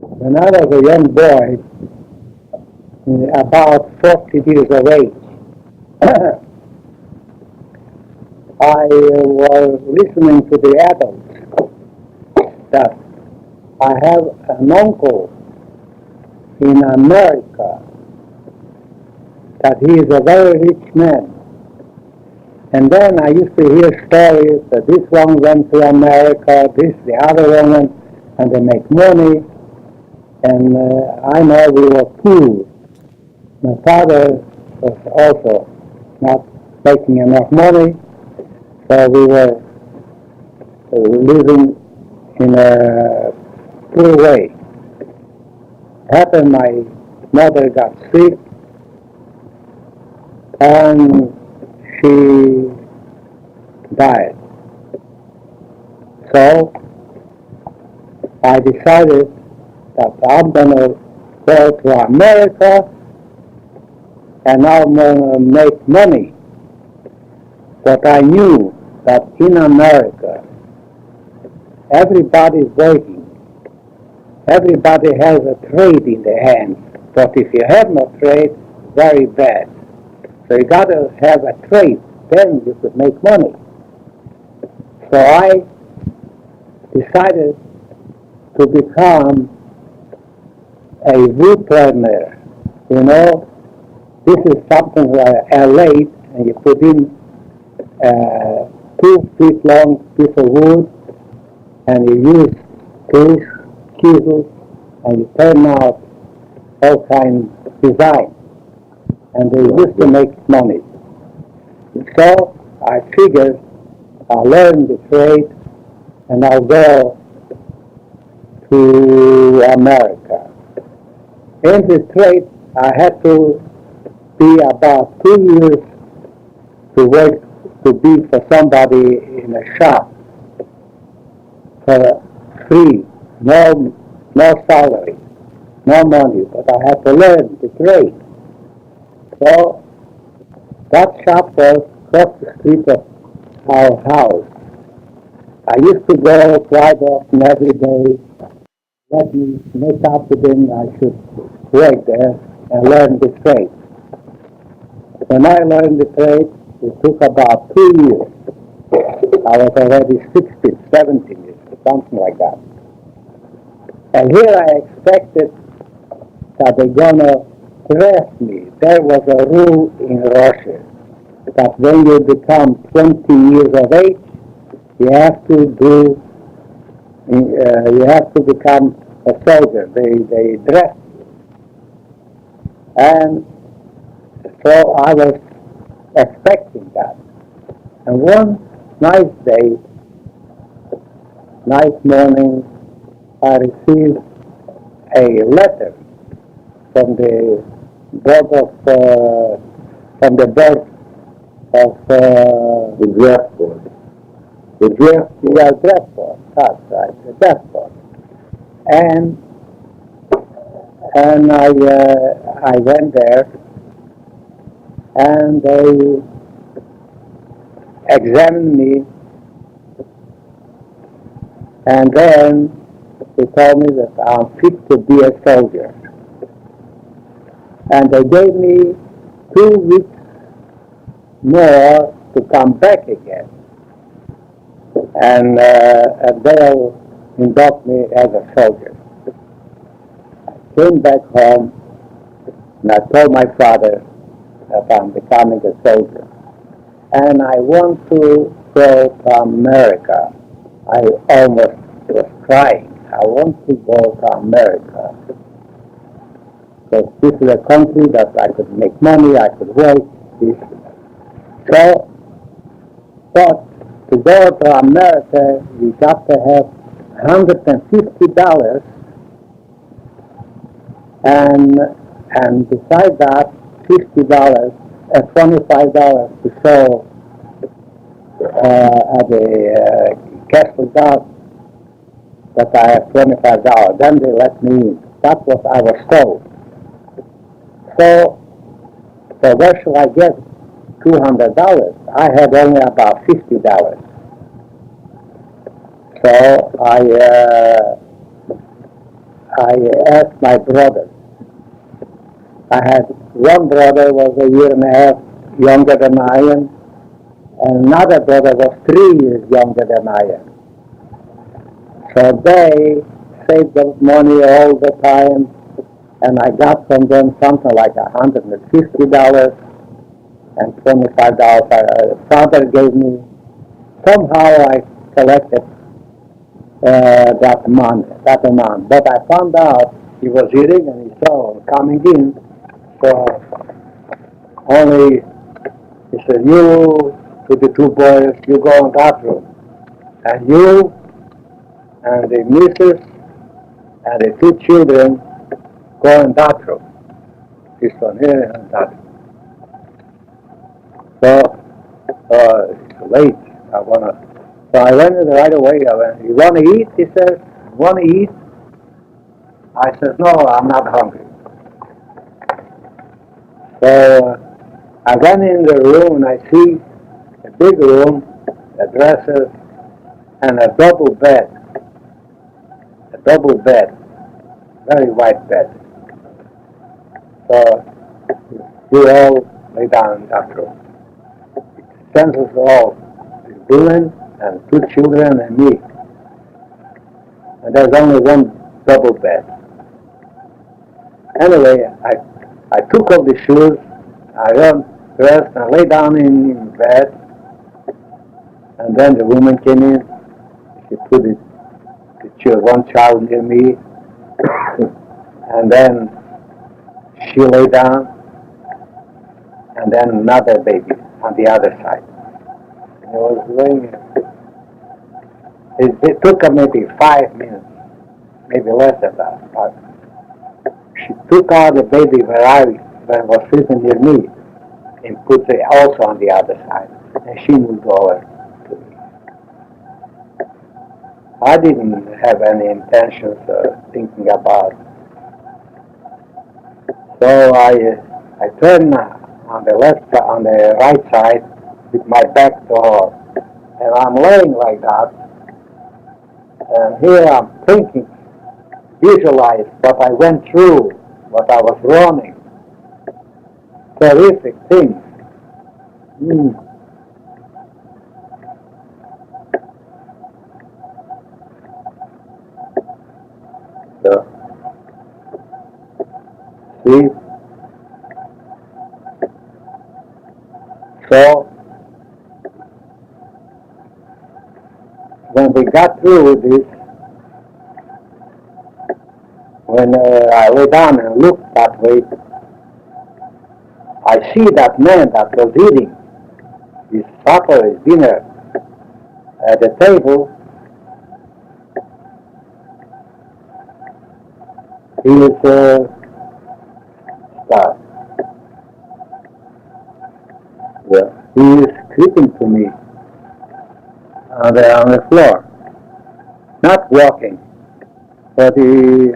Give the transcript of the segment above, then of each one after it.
When I was a young boy, about 40 years of age, I was listening to the adults that I have an uncle in America, that he is a very rich man. And then I used to hear stories that this one went to America, the other one went, and they make money. And I know we were poor. My father was also not making enough money, so we were living in a poor way. Happened my mother got sick, and she died. So I decided that I'm going to go to America and I'm going to make money. But I knew that in America, everybody's working. Everybody has a trade in their hands. But if you have no trade, very bad. So you got to have a trade, then you could make money. So I decided to become a woodturner. You know, this is something like a lathe, and you put in a 2 feet long piece of wood, and you use tools, chisels, and you turn out all kinds of design. And they used to make money. So I figured I'll learn the trade and I'll go to America. In the trade, I had to be about 2 years to work, to be for somebody in a shop for free, no salary, no money, but I had to learn the trade. So that shop was across the street of our house. I used to go quite often every day. Let me make up to them I should work there and learn the trade. When I learned the trade, it took about 2 years. I was already 16, 17 years, something like that. And here I expected that they're going to dress me. There was a rule in Russia that when you become 20 years of age, you have to become a soldier. They dress you. And so I was expecting that. And one nice day, nice morning, I received a letter from the board of the draft board. The draft board. That's right, the draft board. And I went there, and they examined me, and then they told me that I'm fit to be a soldier. And they gave me 2 weeks more to come back again. And they'll induct me as a soldier. I came back home, and I told my father that I'm becoming a soldier. And I want to go to America. I almost was crying. I want to go to America. Because this is a country that I could make money, I could work. So, but to go to America, you got to have $150, and besides that, $50 and $25 to show at the castle guard that I have $25. Then they let me in. That's what I was told. So where should I get $200? I had only about $50. So I asked my brother. I had one brother was a year and a half younger than I am, and another brother was 3 years younger than I am. So they saved up money all the time, and I got from them something like $150 and $25. Father gave me. Somehow I collected that amount. But I found out he was eating and he saw coming in. So only he said, "You with the 2 boys, you go in that room, and you and the missus and the 2 children go in that room. This one here and that." So it's late. So I went in right away. I went, "You want to eat?" He says. "Want to eat?" I said, "No, I'm not hungry." So I went in the room and I see a big room, a dresser, and a double bed. Very white bed. So we all lay down in that room. It sends us all, the women and 2 children and me. And there's only one double bed. Anyway, I took off the shoes, I got dressed and lay down in bed. And then the woman came in. She put one child near me. And then she lay down. And then another baby on the other side. And it was laying. It took her maybe 5 minutes, maybe less than that. But she took out the baby when was sitting near me and put it also on the other side. And she moved over to me. I didn't have any intentions of thinking about it. So I turned on the right side with my back to her. And I'm laying like that. And here I'm thinking, visualize what I went through, what I was running. Terrific things. So, see? So, when we got through with this, when I lay down and looked that way, I see that man that was eating his supper, his dinner at the table. He is stop. Yeah. He is creeping to me on the floor, not walking, but he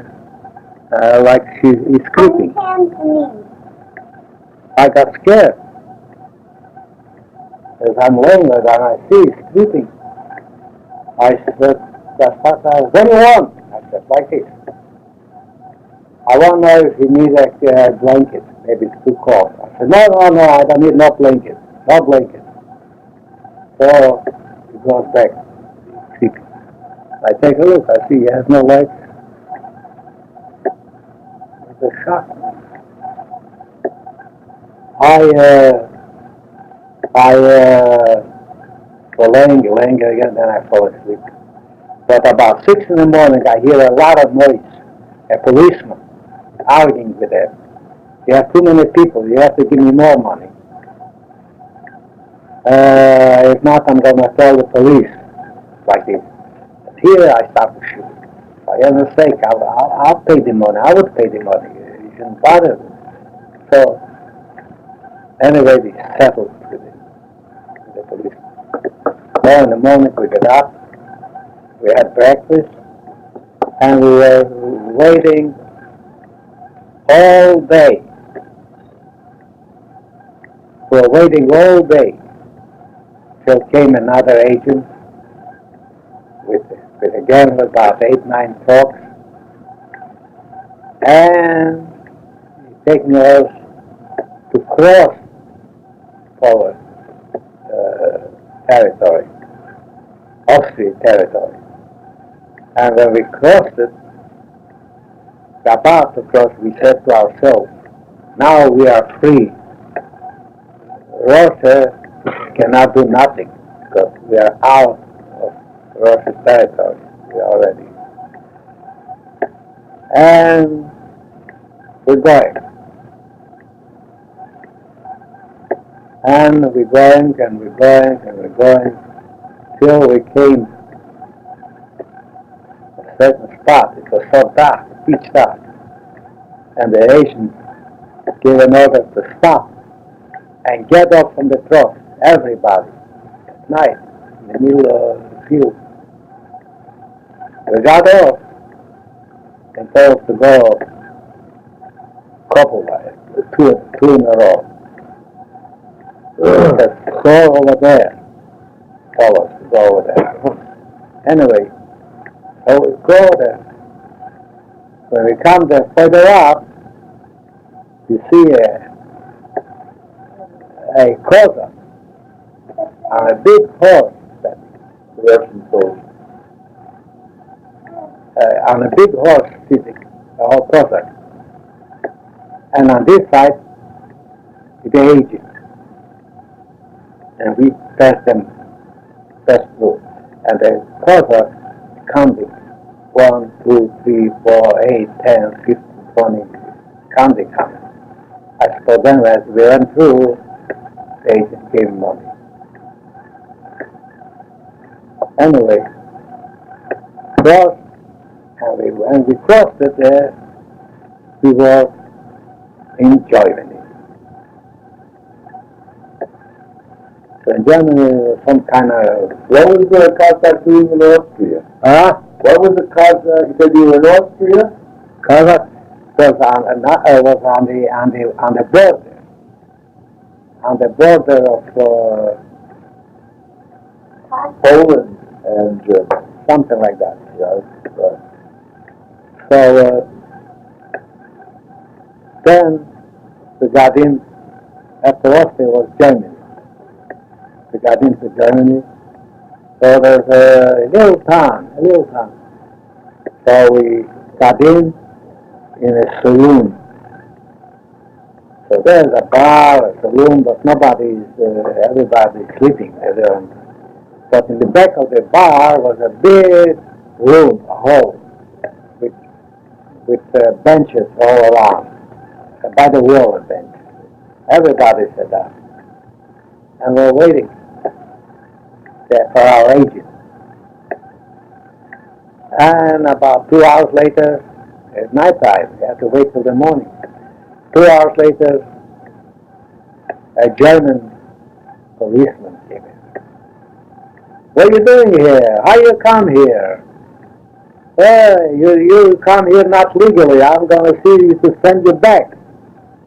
like he's creeping. I got scared as I'm laying there and I see he's creeping. I said, "What do you want?" I said, like this. "I want to know if you need a blanket. Maybe it's too cold." I said, no, I don't need no blanket. No blanket. So he goes back. Sleeping. I take a look. I see he has no legs. It's a shock. I was laying again, then I fall asleep. But about 6 in the morning, I hear a lot of noise. A policeman arguing with them. "You have too many people. You have to give me more money. If not, I'm going to tell the police." Like this. But here I start to shoot. For heaven's sake, I'll pay the money. I would pay the money. You shouldn't bother me. So, anyway, we settled with the police. So in the morning we got up. We had breakfast. And we were waiting all day. We were waiting all day till came another agent with again about 8, 9 folks. and taking us to cross Polish territory, Austrian territory. And when we crossed it, about to cross, we said to ourselves, now we are free. Russia cannot do nothing because we are out of Russia's territory. We are already. And we're going. And we're going, and we're going, and we're going, till we came to a certain spot. It was so dark, pitch dark. And the Asians gave an order to stop and get off from the truck, everybody, at night, in the middle of the field. We got off and told to go couple-wise, two in a row. Let's go over there. Tell us to go over there. Anyway, so we go there. When we come there further up, you see a Cossack on a big horse, Russian soldier, on a big horse sitting, a whole Cossack. And on this side, the agent. And we passed through. And the Cossack counting 1, 2, 3, 4, 8, 10, 15, 20, counting. I suppose then as we went through, the agent gave money. Anyway, crossed, and when we crossed it, we were in Germany. So in Germany, some kind of... What was the Cossack doing in Austria? What was the Cossack? You said you were in Austria? Cossack was on the border of Poland and Germany. something like that. Yes. So then we got in. After Austria was Germany. We got into Germany. So there's a little town. So we got in a saloon. So there's a bar, a saloon, but everybody's sleeping. But in the back of the bar was a big room, a hall, with benches all around. By the wall, a bench. Everybody sat down. And we're waiting for our agent. And about 2 hours later, it's night time. We have to wait till the morning. 2 hours later, a German policeman came in. What are you doing here? How you come here? You come here not legally. I'm going to see you to send you back.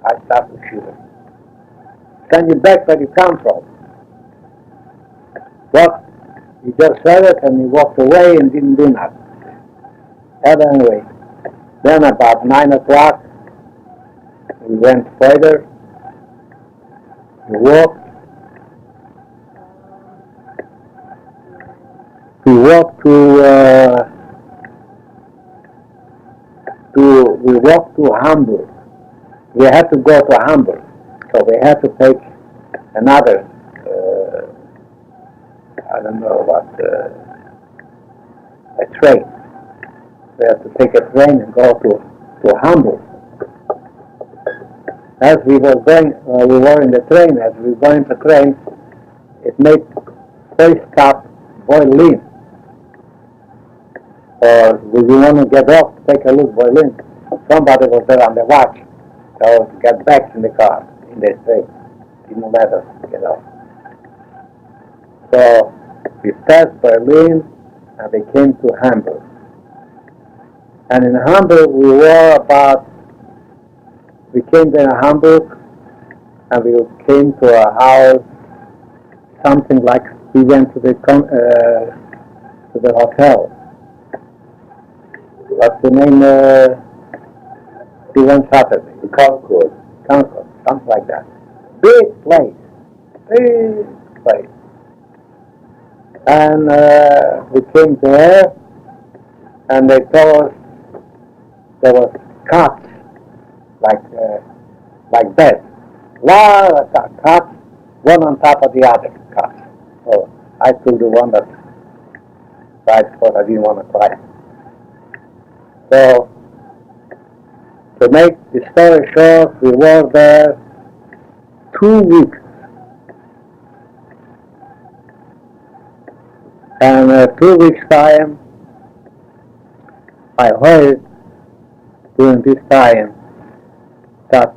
I stopped the shooter. Send you back where you come from. But he just said it and he walked away and didn't do nothing. And anyway, then about 9 o'clock, we went further. We walked. We walked to Hamburg. We had to go to Hamburg, so we had to take another. I don't know what a train. We had to take a train and go to Hamburg. As we were going, we were in the train. As we were going to train, it made first stop Berlin. Or we want to get off, take a look Berlin. Somebody was there on the watch, so we got back in the car in the train. Didn't let us get off. So we passed Berlin and we came to Hamburg. And in Hamburg we came to Hamburg and we came to a house, something like we went to the hotel. What's the name? See, one Saturday. The Concord. Concord, something like that. Big place. Big place. And we came there, and they told us there was cots, like beds. Lot of cots, one on top of the other cots. So I took the one that I thought I didn't want to cry. So, to make the story short, we were there 2 weeks. And 2 weeks time, I heard during this time that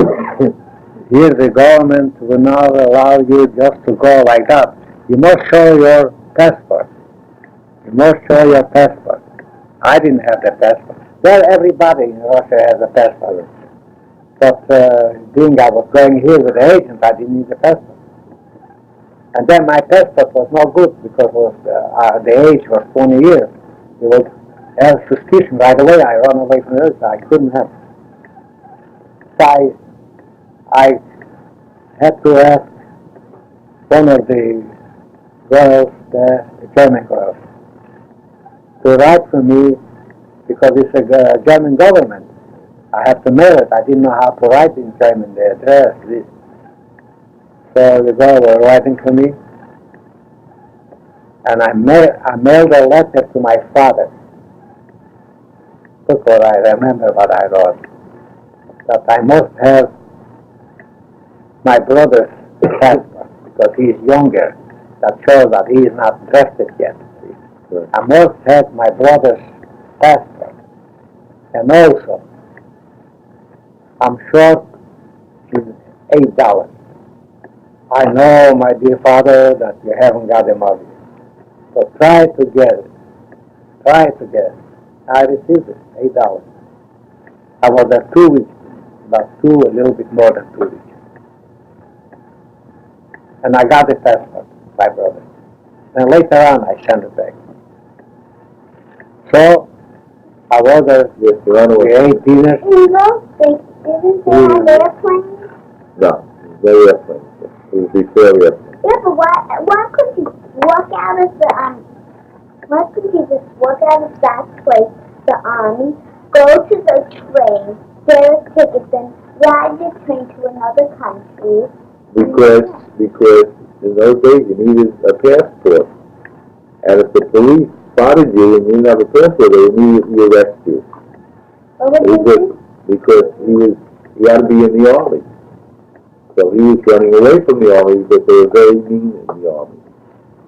here the government will not allow you just to go like that. You must show your passport. You must show your passport. I didn't have the passport. Well, everybody in Russia has a passport. But being I was going here with the agent, I didn't need a passport. And then my passport was not good because the age was 20 years. It was have suspicion right away. I ran away from the I couldn't have. So I had to ask one of the girls, the German girls, to write for me because it's a German government. I have to mail it. I didn't know how to write in German the address. This. So the girl was writing for me, and I mailed a letter to my father. That's what I remember what I wrote. That I must have my brother's passport because he is younger. That shows that he is not drafted yet. Right. I must have my brother's passport. And also, I'm short $8. I know, my dear father, that you haven't got the money. So try to get it. Try to get it. I received it, $8. I was there 2 weeks, a little bit more than 2 weeks. And I got the passport, my brother. And later on, I sent it back. So, I was there with the 8 dinners. You know, didn't they have airplanes? No, no airplane. It was before airplane. Yeah, but why couldn't you walk out of the, why couldn't you just walk out of that place, the army, go to the train, get a ticket, then ride the train to another country? Because in those days you needed a passport. And if the police spotted you and you didn't have a passport, they immediately arrest you. What would you do? Because he had to be in the army. So he was running away from the army because they were very mean in the army.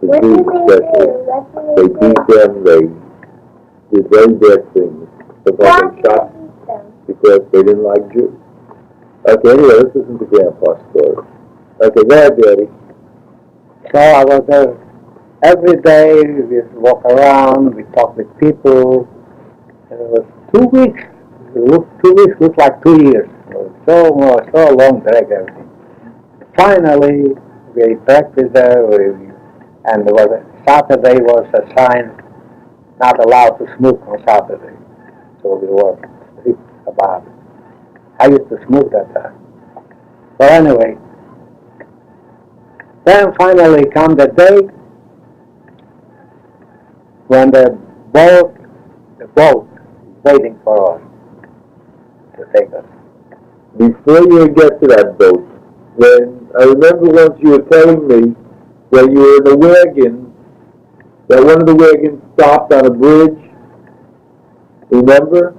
The What Jews did they especially. do? What They did they beat do? them, they did very bad things. Why Sometimes did they shot they beat them? because they didn't like Jews. Okay, anyway, this isn't the grandpa's story. Okay, go ahead, Daddy. So I was there every day. We walk around, we talk with people. And it was 2 weeks. 2 weeks looked like 2 years. It was so long drag everything. Finally, we practiced there, and there was Saturday was a sign not allowed to smoke on Saturday. So we were strict about it. I used to smoke that time. But anyway, then finally come the day when the boat is waiting for us to take us. Before you get to that boat, when I remember once you were telling me that you were in a wagon, that one of the wagons stopped on a bridge. Remember?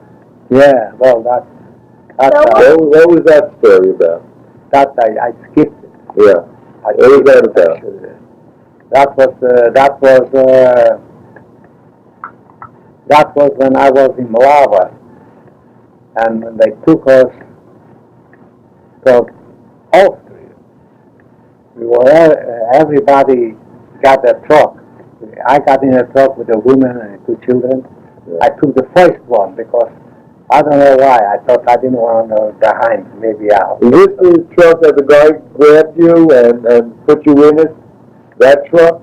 Yeah, well, what What was that story about? I skipped it. Yeah. What was that about? That was when I was in Malava, and when they took us to Austria. We were everybody got a truck. I got in a truck with a woman and 2 children. Yeah. I took the first one because I don't know why. I thought I didn't want to go behind. Maybe I'll. Is this the truck that the guy grabbed you and put you in it? That truck?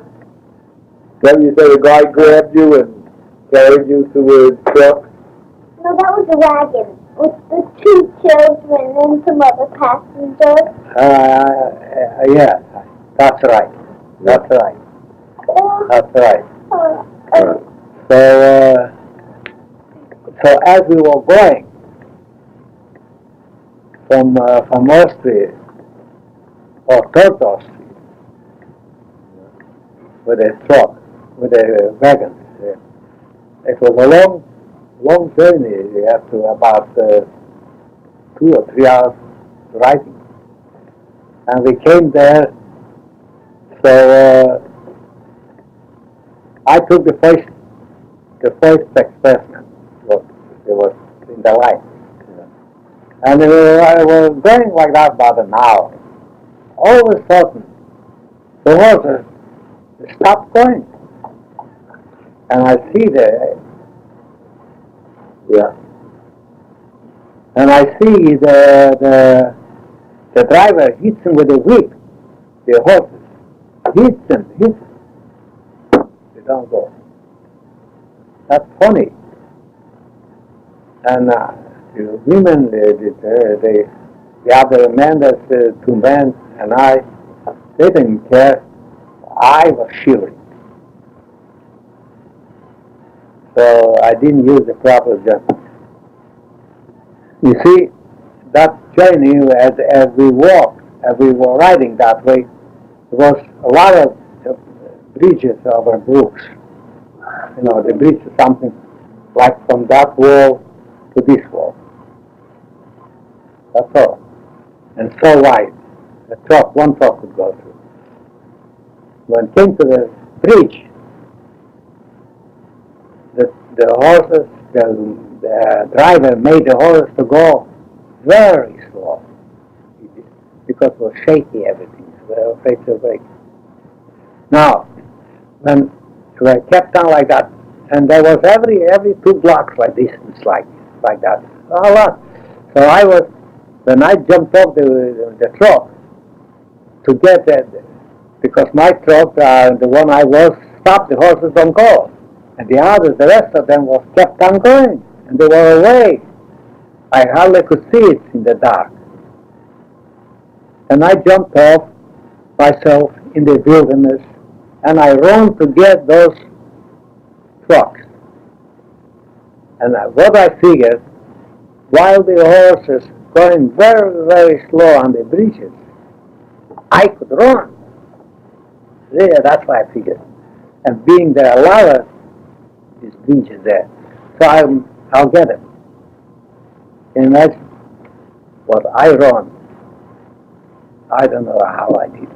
That you said the guy grabbed you and carried you to a truck? No, that was a wagon with the 2 children and some other passengers. Yes, that's right. That's right. That's right. So as we were going from Austria or toward Austria with a truck, with a wagon, it was a long journey. We had to about 2 or 3 hours riding, and we came there. So I took the first expressman. It was in the line, and I was going like that about an hour. All of a sudden, the horses stopped going, and I see the driver hits him with a whip. The horses hits them. They don't go. That's funny. And the women, the other men, that's 2 men, and I, they didn't care. I was shivering. So I didn't use the proper jump. You see, that journey, as we walked, as we were riding that way, there was a lot of bridges over brooks. The bridge is something like from that wall to this wall. That's all. And so wide. One truck could go through. When it came to the bridge, the horses, the driver made the horses to go very slow because it was shaky everything. They were afraid to break. Now, when we kept on like that, and there was every 2 blocks like distance like that, a lot. So when I jumped off the truck to get that, because my truck, the one I was, stopped, the horses don't go. And the others, the rest of them was kept on going, and they were away. I hardly could see it in the dark. And I jumped off myself in the wilderness, and I ran to get those trucks. And what I figured, while the horses going very, very slow on the bridges, I could run. Yeah, that's what I figured. And being there a lot of these bridges there, so I'll get it. And that's what I run. I don't know how I did it.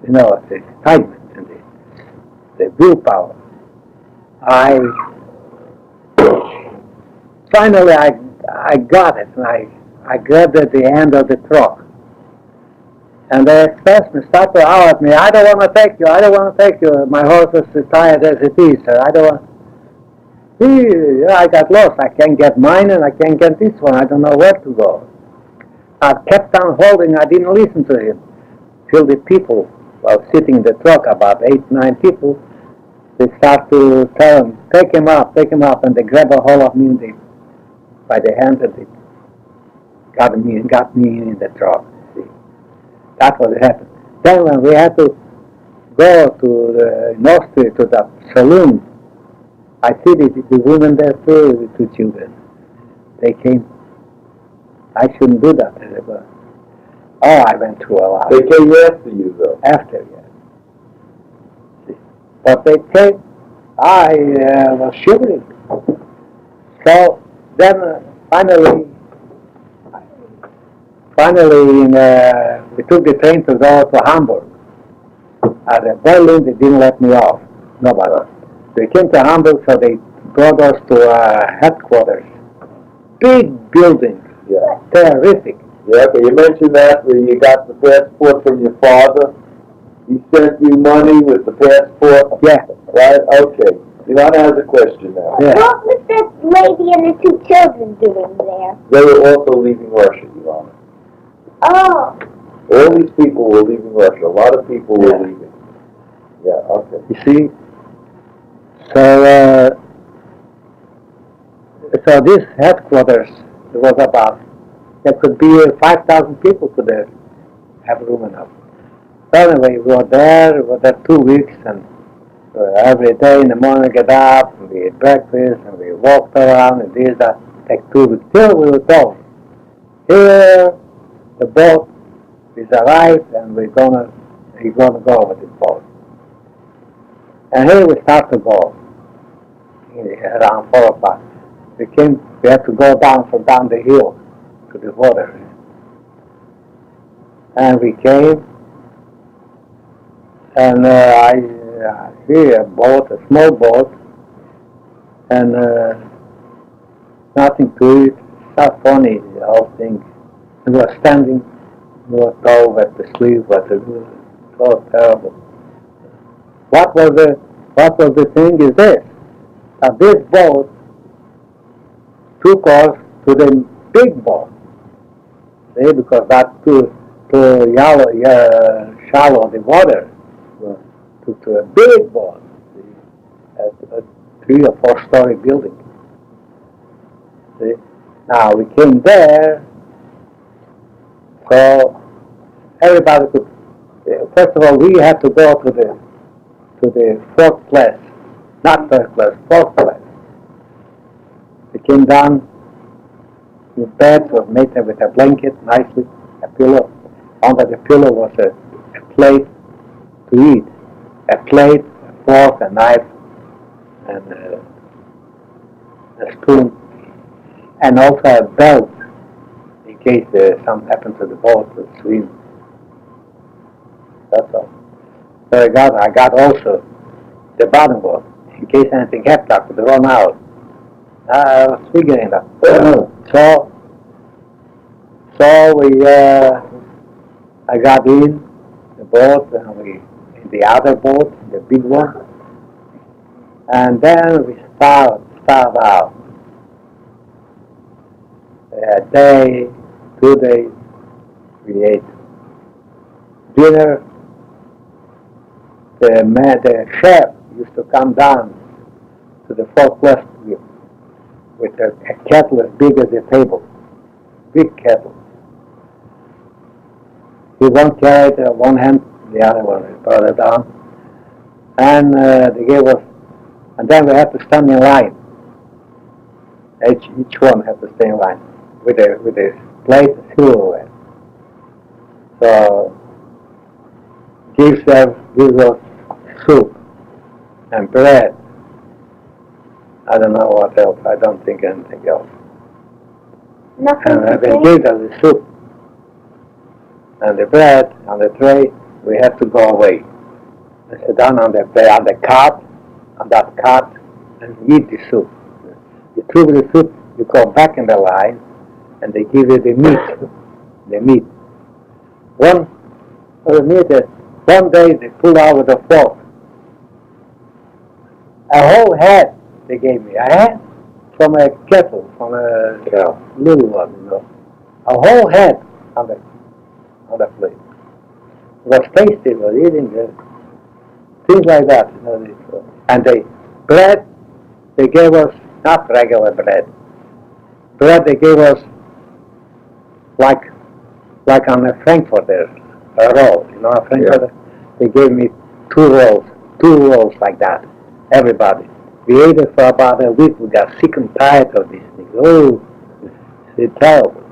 The excitement and the willpower. Finally I got it, and I grabbed at the end of the truck. And the expressman started to holler at me, I don't want to take you, my horse is as tired as it is, sir, I don't want. I got lost, I can't get mine and I can't get this one, I don't know where to go. I kept on holding, I didn't listen to him, till the people, while sitting in the truck, about 8, 9 people, they start to tell him, take him up, and they grab a hold of me by the hand, and they got me in the truck. That's what happened. Then when we had to go to Austria, to the saloon, I see the women there too, the 2 children. They came. I shouldn't do that. I went through a lot. They came after you, though. After, yes. But they came. I was shivering. So then finally, we took the train to go to Hamburg. At Berlin, they didn't let me off. Nobody. We came to Hamburg, so they brought us to headquarters. Big buildings. Yeah. Terrific. Yeah, okay, you mentioned that where you got the passport from your father. He sent you money with the passport? Yeah. Right? Okay. Ivana has a question now. Yeah. What was this lady and the 2 children doing there? They were also leaving Russia, Ivana. Oh. All these people were leaving Russia. A lot of people were leaving. Yeah, okay. You see? So this headquarters, There was about, there could be 5,000 people could have room enough. So anyway, we were there 2 weeks, and every day in the morning get up, and we ate breakfast, and we walked around, and this, that. Take 2 weeks. Till we were told, here, the boat is arrived, and we're gonna go with this boat. And here we start to go, around 4 o'clock. We had to go down the hill to the water. And we came, and I see a boat, a small boat, and nothing to it. Not funny, the whole thing. We were standing, we were told that the sleep was so terrible. What was the thing is this? That this boat took us to the big boat. See, because that's too shallow the water. Took to a big boat, a 3 or 4 story building. See? Now we came there, so everybody could. First of all, we had to go to the 4th class, not 3rd class, 4th class. We came down. The bed was made with a blanket, nicely, a pillow. Under the pillow was a plate to eat, a plate, a fork, a knife, and a spoon, and also a belt in case something happened to the boat to swim. That's all. So I got also the bottom boat in case anything happened. I could run out. I was figuring that. So we, I got in the boat, and in the other boat, the big one, and then we start out. A day, 2 days, we ate dinner. The chef used to come down to the 4th class with a kettle as big as a table, big kettle. He won't carry it one hand, the other one, he brought it down, and they gave us, and then we had to stand in line. Each one had to stay in line with a plate of silverware. So gives us soup and bread. I don't know what else. I don't think anything else. Nothing to They drink? gave us the soup and the bread on the tray. We had to go away. We sit down on that cart, and eat the soup. You took the soup, you go back in the line, and they give you the meat. The meat. One day they pulled out with a fork. A whole head they gave me. A head from a kettle, from a little one, you know. A whole head on the plate. It was tasty, it was eating things like that, you know. And the bread, they gave us not regular bread. Bread they gave us like on a Frankfurter, a roll, you know, a Frankfurter. Yeah. They gave me 2 rolls like that, everybody. We ate it for about a week. We got sick and tired of these things. Oh, it's terrible.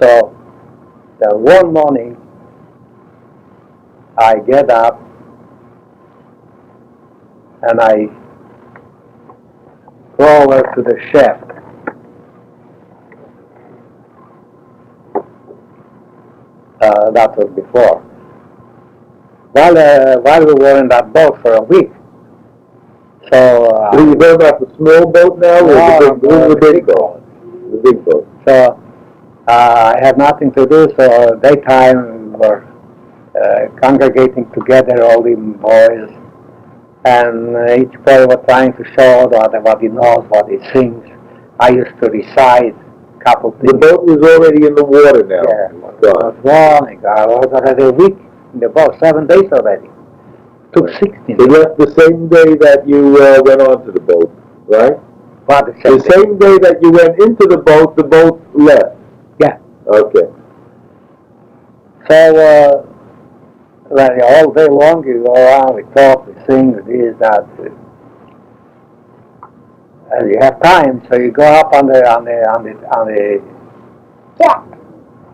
So, the one morning, I get up and I go over to the chef. That was before. While we were in that boat for a week. So you go about the small boat now, or the big boat? The big boat. So I had nothing to do, so daytime we were congregating together, all the boys, and each boy was trying to show what he knows, what he sings. I used to recite a couple things. The boat was already in the water now. Yeah, it was warm. I was already a week in the boat, 7 days already. Took 16. They left the same day that you went onto the boat, right? What the The same day that you went into the boat left? Yeah. Okay. So, all day long you go around, we talk, we sing, we this, that. And you have time, so you go up on the Deck.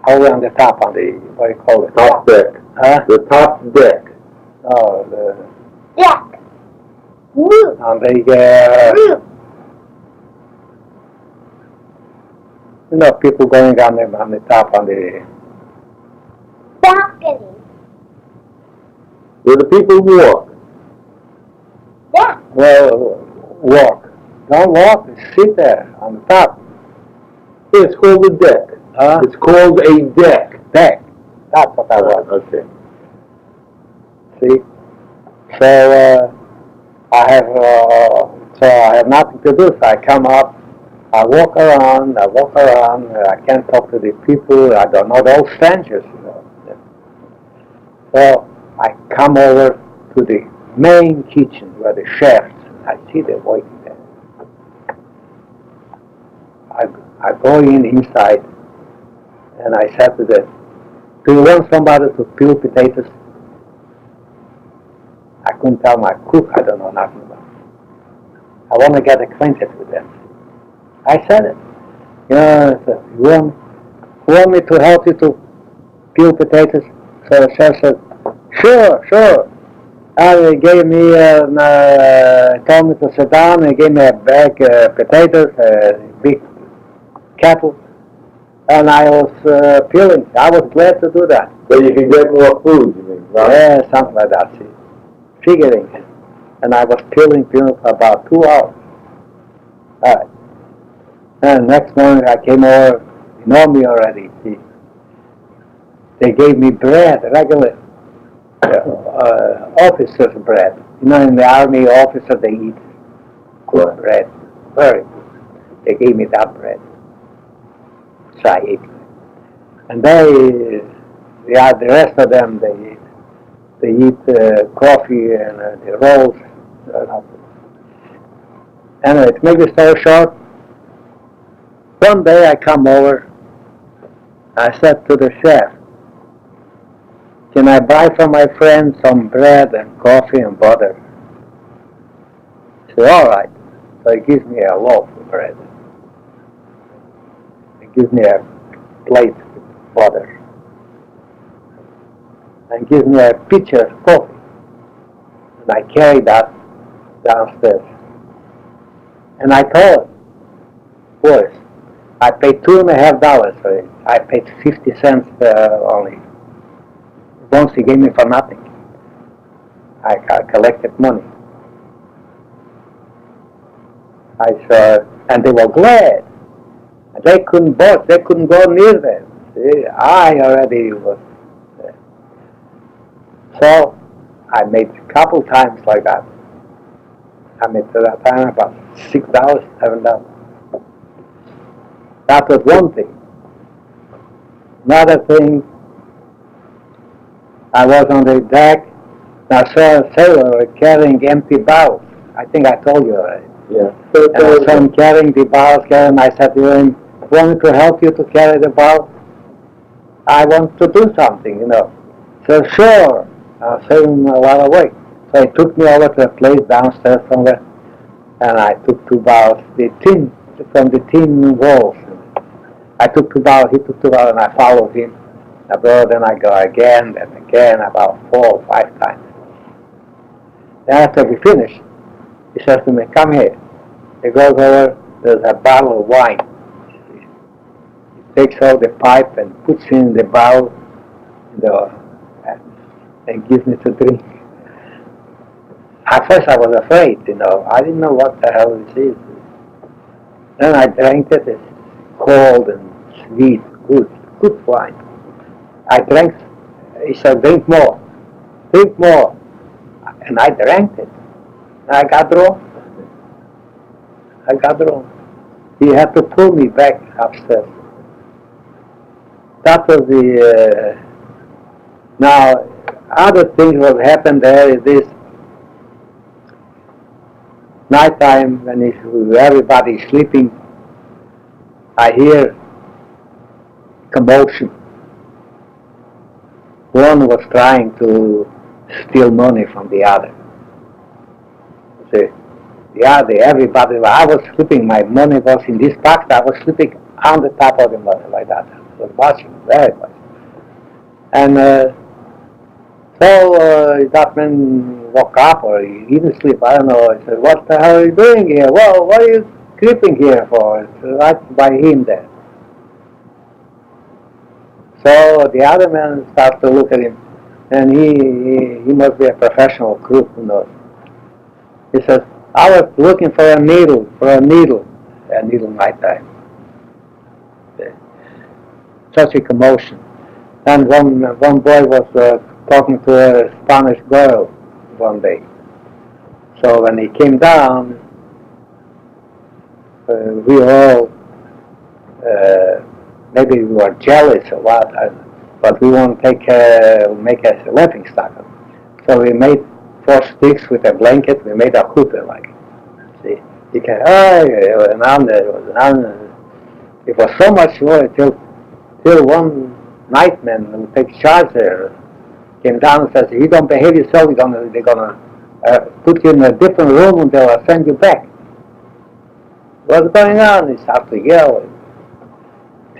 over on the top, on the, what do you call it? Top deck. Huh? The top deck. Oh, the, Deck. Roof. on the, Roof. people going on the top, on the, Balcony. Where the people walk. Deck. well, walk. Don't walk, sit there, on the top. It's called a deck. Huh? It's called a deck. Deck. That's what I want. Okay. See? So, I have nothing to do, so I come up, I walk around, I can't talk to the people, I don't know, they're all strangers, you know. So, I come over to the main kitchen where the chefs, I see them waiting there. I go inside, and I said to them, do you want somebody to peel potatoes? I couldn't tell my cook, I don't know nothing about it. I want to get acquainted with them. I said it. You know, so you want me to help you to peel potatoes? So the chef said, sure. And he gave me, told me to sit down, he gave me a bag of potatoes, a big kettle, and I was peeling. I was glad to do that. So you can get more food, you mean, right? Yeah, something like that, see. Figuring. And I was peeling for about 2 hours. All right. And next morning I came over, you know me already, see. They gave me bread, regular officer's bread. You know, in the army, officer, they eat good bread. Very good. They gave me that bread. So I ate it. And the rest of them, they eat coffee and the rolls. Anyway, to make the story short, one day I come over, I said to the chef, can I buy from my friend some bread and coffee and butter? He said, all right. So he gives me a loaf of bread. He gives me a plate with butter. And gives me a pitcher of coffee. And I carry that downstairs. And I told him, boys, I paid $2.50 for it. I paid 50 cents only. Once he gave me for nothing. I collected money. I saw, and they were glad. And they couldn't budge. They couldn't go near them. See, I already was there. So I made a couple times like that. I made at that time about $6, $7. That was one thing. Another thing, I was on the deck, and I saw a sailor carrying empty barrels. I think I told you already. Yeah. And I saw him carrying the barrels, and I said to him, want me to help you to carry the barrels? I want to do something, you know. So sure, I'll save him a lot of weight. So he took me over to a place downstairs somewhere, and I took 2 barrels, from the tin walls. I took 2 barrels, he took 2 barrels, and I followed him. I go, then I go again and again, about 4 or 5 times. Then after we finish, he says to me, come here. He goes over, there's a bottle of wine. He takes out the pipe and puts it in the barrel and gives me to drink. At first I was afraid, you know. I didn't know what the hell this is. Then I drank it. It's cold and sweet, good wine. I drank. He said, drink more. And I drank it. I got drunk. He had to pull me back upstairs. That was the... now, other things what happened there is this. Nighttime, when everybody's sleeping, I hear commotion. One was trying to steal money from the other. See, everybody, I was sleeping, my money was in this box, I was sleeping on the top of the money like that. I was watching very much. And that man woke up or he didn't sleep, I don't know. He said, what the hell are you doing here? Well, what are you creeping here for? It's right by him there. So the other man started to look at him, and he must be a professional crook, who knows. He says, I was looking for a needle nighttime. Such a commotion. And one boy was talking to a Spanish girl one day. So when he came down, we all maybe we were jealous or what, but we want to make a laughing stock. So we made 4 sticks with a blanket. We made a hoop like. See, you can it was so much more till one nightman who takes charge there came down and says, if you don't behave yourself, they're gonna put you in a different room and they'll send you back. What's going on? He started to yell.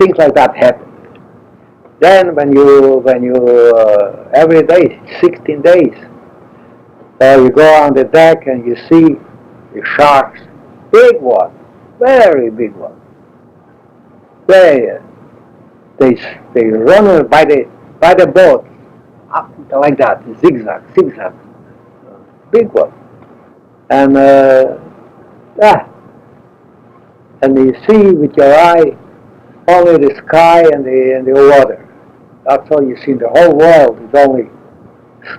Things like that happen. Then when you every day, 16 days, you go on the deck and you see the sharks, big ones, very big ones. They run by the boat up like that, zigzag, big one, and and you see with your eye only the sky and the water. That's all you see. The whole world is only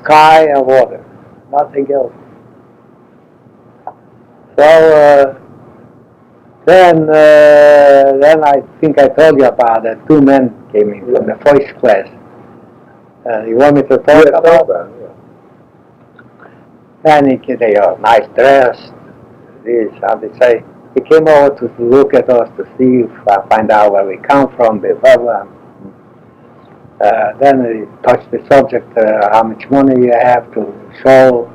sky and water, nothing else. So then I think I told you about the 2 men came in from the first class. You want me to talk about them? Yeah. And they are nice dressed. This, how they say. He came over to look at us to see, find out where we come from, blah, blah, blah. Then he touched the subject, how much money you have to show.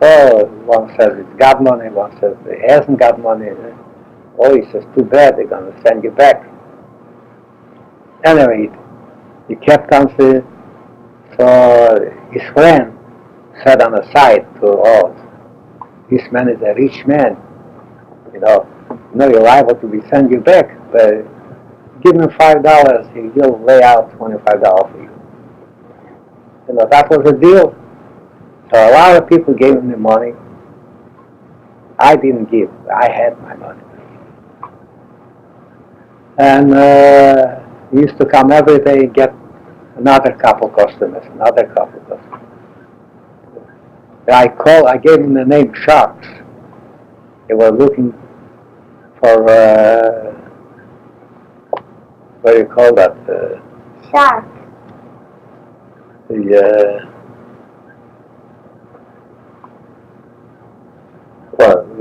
Oh, one says it's got money, one says he hasn't got money. Oh, he says, too bad, they're going to send you back. Anyway, he kept on saying, so his friend said on the side to us, this man is a rich man. You know, you're liable to be sent you back, but give him $5, he'll lay out $25 for you. You know, that was the deal. So a lot of people gave him the money. I didn't give. I had my money. And he used to come every day and get another couple customers. I gave him the name Sharks. They were looking for, what do you call that? Shark.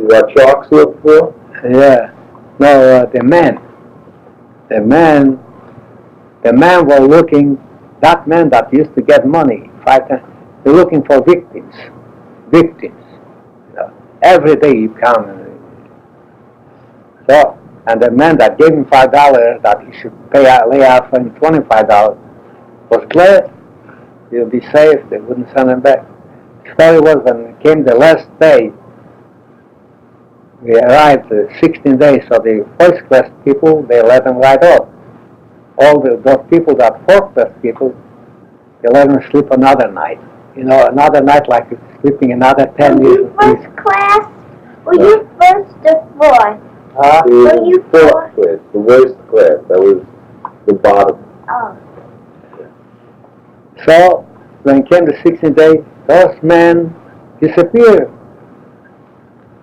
What sharks look for? Yeah. No, the man were looking, that man that used to get money 5 times, they're looking for victims. You know, every day you come. So, and the man that gave him $5 that he should lay out for him $25 was glad. He'll be safe, they wouldn't send him back. The story was when it came the last day, we arrived 16 days, so the first class people, they let them right off. All those people that fourth class people, they let them sleep another night. You know, another night like sleeping another 10 years. Were you first class? Were you first or fourth? Were you fourth class, the worst class. That was the bottom. Oh. So, when it came the 16th day, those men disappeared.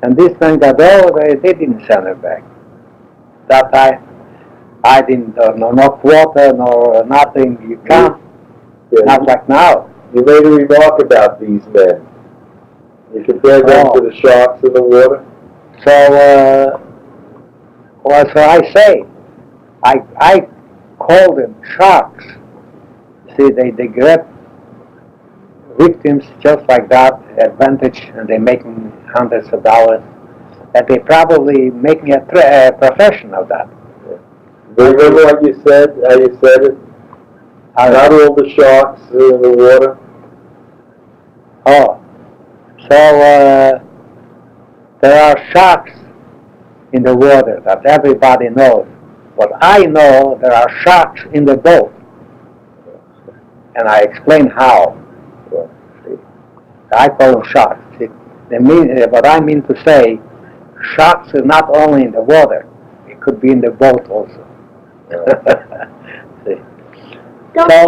And this man got over, they didn't send her back. That time, I didn't, no quota, nor nothing, you can't, not like now. You made a remark about these men. You compared them to the sharks in the water? So, well, so I say, I call them sharks. See, they grab victims just like that, advantage, and they're making hundreds of dollars. And they probably making a profession of that. Do you remember what you said, how you said it? Not all the sharks are in the water. Oh, so there are sharks in the water that everybody knows. But I know there are sharks in the boat. And I explain how. See, I call them sharks. See, what I mean to say, sharks are not only in the water. It could be in the boat also. See. Don't So,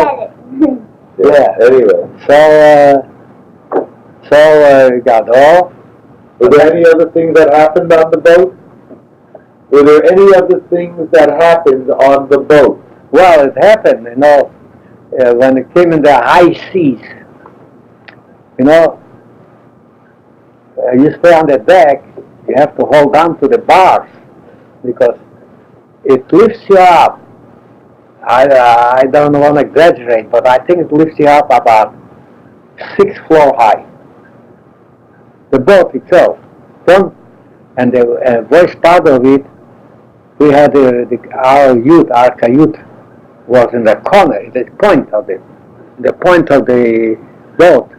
get it. yeah. Anyway. So we got off. Were there any other things that happened on the boat? Were there any other things that happened on the boat? Well, it happened, when it came in the high seas. You stay on the deck, you have to hold on to the bars because it lifts you up. I don't want to exaggerate, but I think it lifts you up about 6 floors high. The boat itself. And the worst part of it, we had our cayute was in the corner, the point of the boat,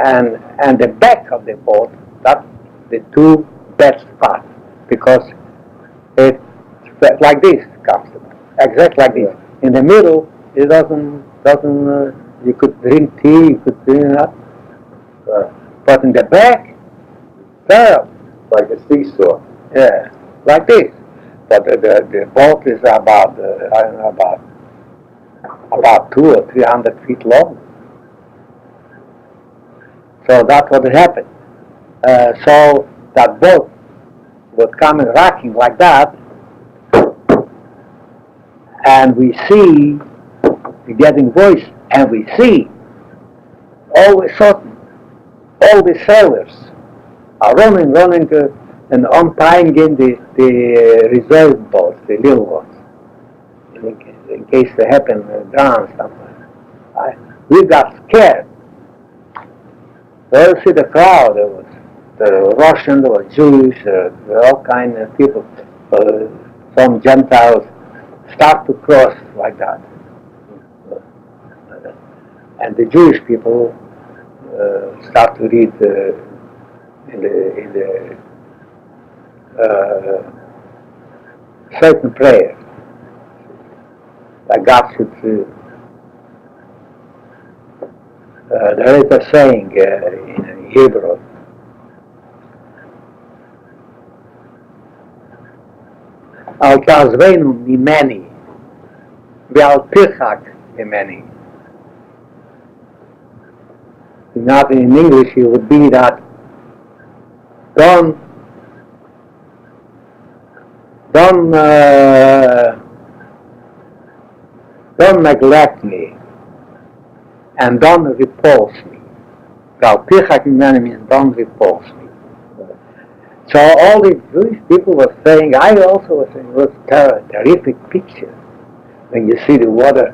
and the back of the boat. That's the two best spots because it's like this, comfortable, exactly like this. In the middle, it doesn't. You could drink tea, you could drink that, but in the back, terrible. Like a seesaw. Yeah, like this. But the boat is about I don't know about 200 or 300 feet long. So that's what happened. So that boat was coming rocking like that, and we see getting voice, and we see all of a sudden all the sailors are running and untying in the reserve boats, the little ones, in case they happen to drown somewhere. We got scared. Well, see the crowd. There was the Russians, there was Jewish, all kinds of people. Some Gentiles start to cross like that, and the Jewish people start to read in the certain prayer that God should. There is a saying in Hebrew. Al tazvenu mimeni, ve'al tirchak mimeni. Not in English, it would be that don't neglect me and don't repulse me. Galpichak mimeni means don't repulse me. So all the Jewish people were saying, I also was saying, it was a terrific picture. When you see the water,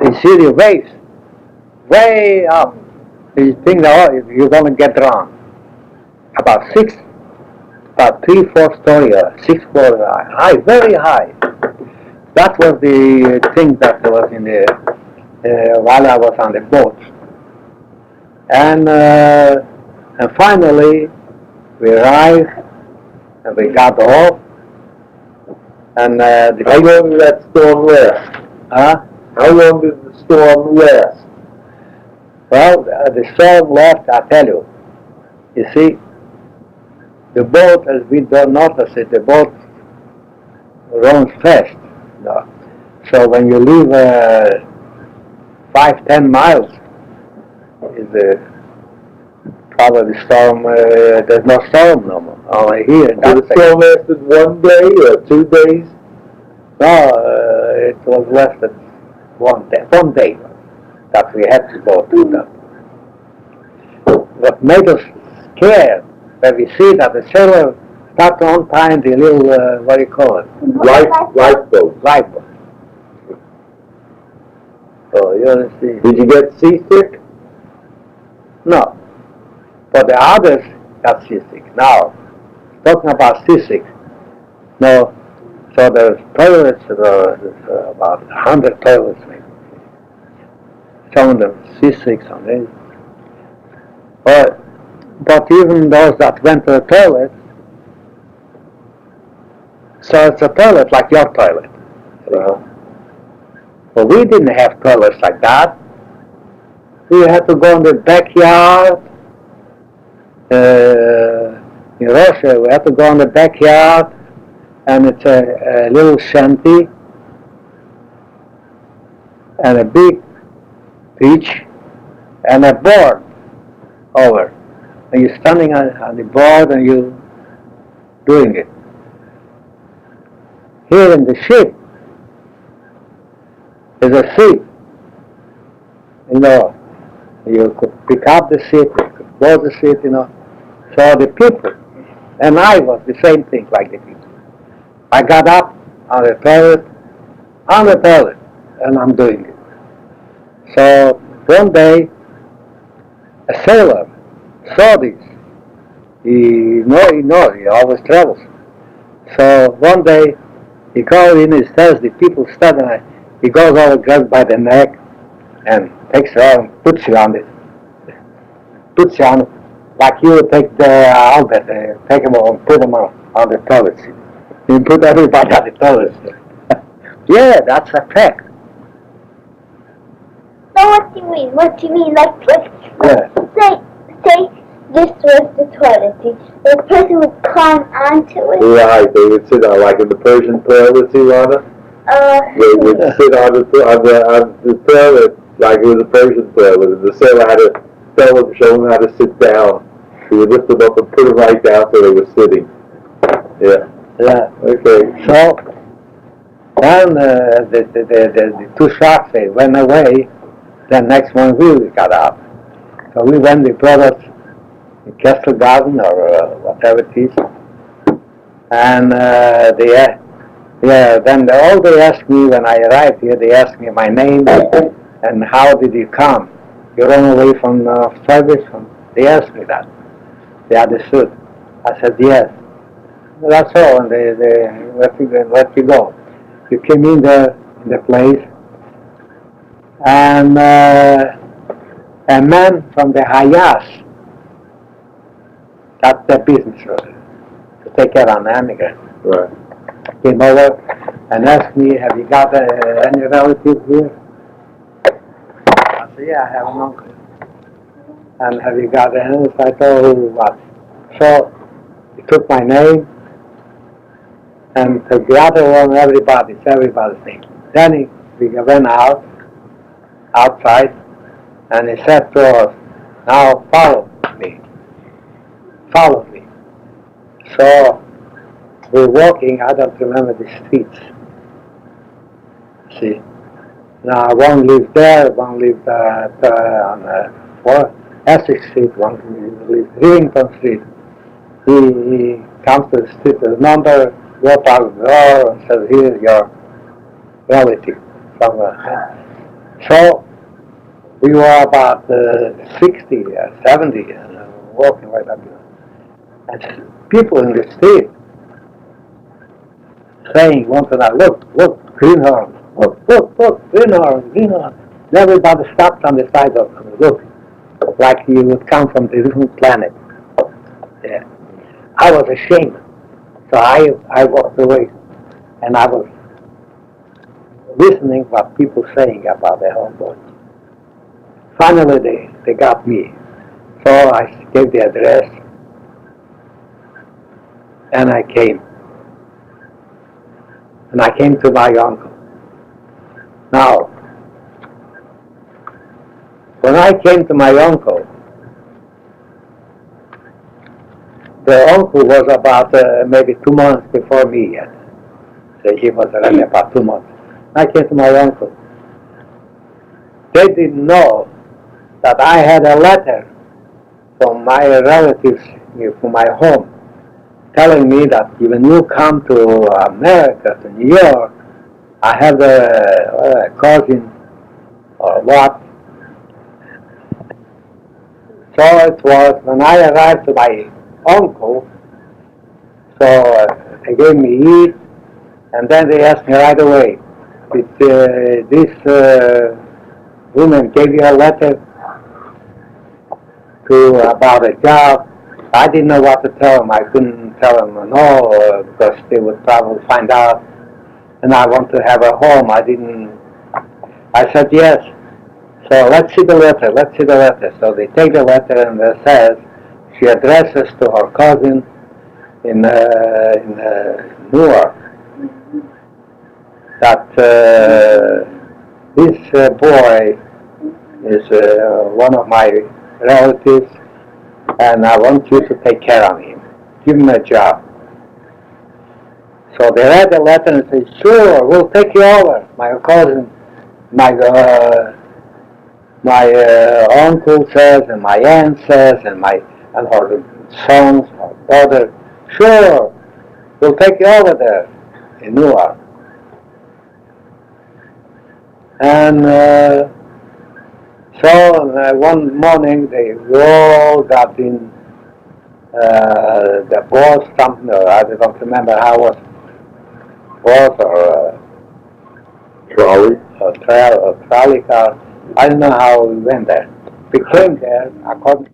you see the waves way up. You think, oh, you're going to get drowned. About 3-4 story, 6 floors high, very high. That was the thing that was in the while I was on the boat. And finally, we arrived and we got off. And how long did that storm last? How long did the storm last? Well, the storm left, I tell you. You see, the boat, as we don't notice it, the boat runs fast. No. So when you leave 5-10 miles, is probably the storm, there's no storm no more. Only here. So the storm lasted 1 day or 2 days? No, it was less than 1 day. 1 day that we had to go through that. What made us scared where we see that the sailor start to untie the little, what do you call it? Lifeboat. Lifeboat. So you see. Did you get seasick? No. But the others got seasick. Now, talking about seasick. No. So there's toilets, there's about 100 toilets maybe. Some of them seasick, some days. But even those that went to the toilet, so it's a toilet like your toilet. Well, we didn't have toilets like that. We had to go in the backyard. In Russia, we had to go in the backyard, and it's a little shanty and a big beach and a board over. And you're standing on the board and you're doing it. Here in the ship, there's a seat. You know, you could pick up the seat, you could close the seat, you know. So the people, and I was the same thing like the people. I got up on the toilet, and I'm doing it. So one day, a sailor saw this. He always travels. So one day, he goes in, he says the people studying, he goes over, grabs by the neck, and takes you on, puts you on it. Puts you on it, like you would take the Albert, take him and put him on the toilet seat. You put everybody on the toilet seat. Yeah, that's a fact. So what do you mean? What do you mean? Like, Yeah. say this was the toilet seat. The person would climb onto it. Right, they would sit on, like in the Persian toilet, Ilana. They would sit on the toilet like it was a Persian toilet, and the sailor had to show them how to sit down. He would lift them up and put them right down so they were sitting. Yeah. Yeah. Okay. So then the two sharks, they went away. Then next one we got up. So we went with brothers in Castle Garden or whatever it is. And then all they asked me when I arrived here, they asked me my name and how did you come? You run away from service? They asked me that. They understood. I said yes. That's all, and they let you go. You came in the place, and a man from the Hayas, that's their business, to take care of an immigrant. Right. Came over and asked me, have you got any relatives here? I said, yeah, I have an uncle. And have you got any? So I told him what. So he took my name and took the other one, everybody's name. Then we went outside, and he said to us, now follow me. Follow me. So we're walking, I don't remember the streets. See, now one lives there, one lives on Essex Street, one lives Rivington Street. He comes to the street with a number, walks out the door and says, here's your relative somewhere. So we were about 60, 70, walking right up here. And people in the street saying one to another, look, greenhorn, look, greenhorn. And everybody stopped on the side of them, look, like you would come from a different planet. Yeah. I was ashamed. So I walked away, and I was listening what people saying about the homeboy. Finally, they got me. So I gave the address, and I came. And I came to my uncle. Now, when I came to my uncle, the uncle was about maybe 2 months before me yet. So he was already about 2 months. I came to my uncle. They didn't know that I had a letter from my relatives from my home, telling me that when you come to America, to New York, I have a cousin or what. So it was when I arrived to my uncle, so they gave me eat, and then they asked me right away, did this woman gave you a letter about a job? I didn't know what to tell them. I couldn't tell them no because they would probably find out, and I want to have a home. I said yes. So let's see the letter. Let's see the letter. So they take the letter and it says she addresses to her cousin in Newark that this boy is one of my relatives, and I want you to take care of him. Give him a job. So they read the letter and say, sure, we'll take you over. My cousin, my uncle says, and my aunt says, and her sons, her daughter, sure, we'll take you over there in Newark. And so one morning they all got in the bus, something, or I don't remember how it was, bus or Trolley? trolley car. I don't know how we went there. We came there according